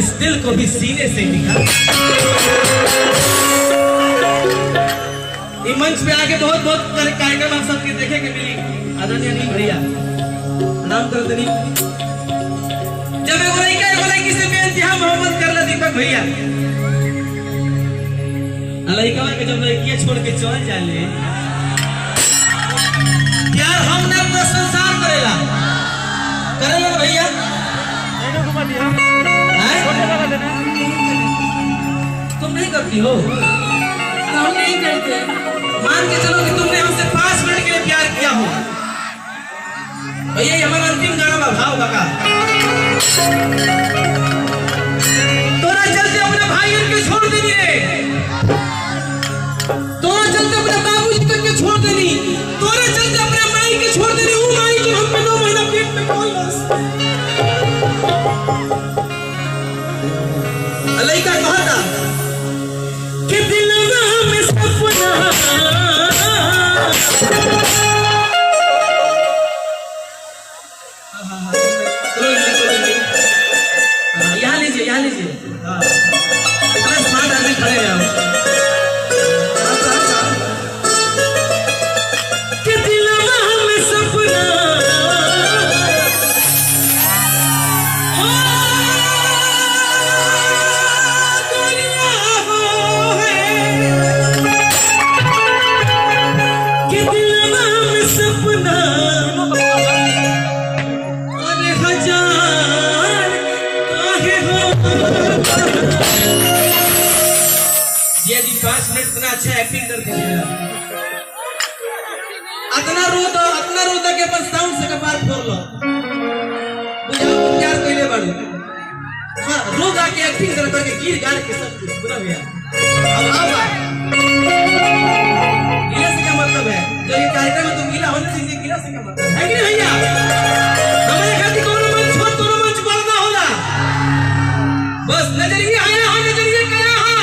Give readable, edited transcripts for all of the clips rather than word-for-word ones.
इस दिल को भी सीने से निकाल। इस मंच पे आके बहुत बहुत कार्यक्रम आप सबके देखे के मिली। आदरणीय अनिल भैया नाम कर दनी जब एगो लड़की से बेइंतहा मोहब्बत करला दीपक भैया लड़का के जब लड़कियां छोड़ के चल जाले यार हम ना पूरा संसार करेला भैया तुम नहीं करती हो? हम नहीं करते। मान के चलो कि तुमने हमसे 5 मिनट के लिए प्यार किया हो भैया, ये हमारा अंतिम गाना का भाव लगा। तोरा चलते अपने भाई के छोड़ देनी रे, तोरा चलते अपने बाबूजी के छोड़ देनी, तोरा चलते अपने माई के छोड़ देनी। वो माई जो हम पे 9 महीना पेट में पाल बस लड़का कहता कि दिलवा में सपना यहाँ लीजिए स्मार्ट आदमी खड़े हैं कि दिलवा में सपना जी 5 मिनट इतना अच्छा एक्टिंग करके इतना रो के अपन साउंड से कपार फोड़ लो बुझाओ प्यार कइले बाड़ू। हां रो गा के एक्टिंग करके गिर गाड़ के सब कुछ पूरा भैया। अब गिला से क्या मतलब है? जो ये कार्यक्रम में तुम गिला होने चाहिए, गिला से क्या मतलब है कि नहीं भैया? हमारे खातिर कोनो मंच छोड़ कोनो मंच बढ़ना होला। बस नजरिए आया हो, नजरिए कया हो,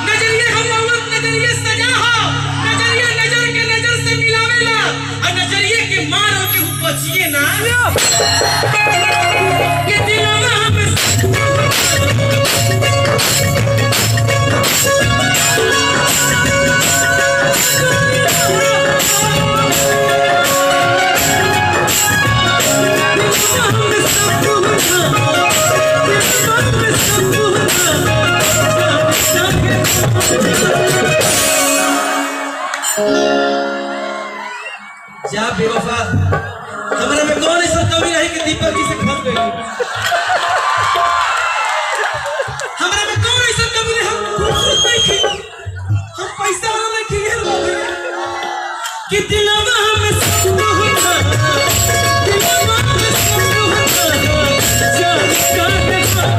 नजरिए हम औरत नजरिए सजा हो, नजरिए नजर के नजर से मिलावेला और नजरिए के मारो के बचिए ना के दिलवा में जा बेवफा, हमारे में कौन ऐसा कमी रही कि दीपक जी से खप गई? हमारे में कौन ऐसा कमी रही? हम खूबसूरत नहीं थी, हम पैसा वाला नहीं थी कि दिलवा में सपना होता, दिलवा में सपना होता, जान का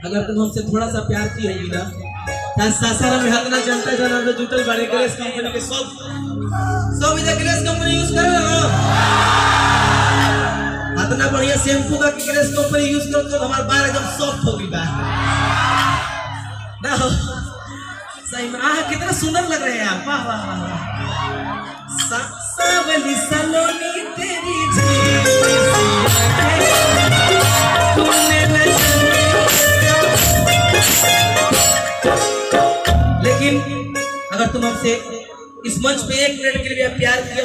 अगर तुम हमसे थोड़ा सा प्यार की होगी ना तो सासाराम में हतना जनता जना तो जुटल बारे ग्रेस कंपनी के सब इधर ग्रेस कंपनी यूज कर रहे हो। हतना बढ़िया शैम्पू का ग्रेस कंपनी यूज करो तो हमारा बाल एकदम सॉफ्ट हो गई बा ना हो। सही में आह कितना सुंदर लग रहे हैं आप। वाह वाह वाह। सावली सलोनी तेरी तूने न लेकिन अगर तुम हमसे इस मंच पे 1 मिनट के लिए प्यार किया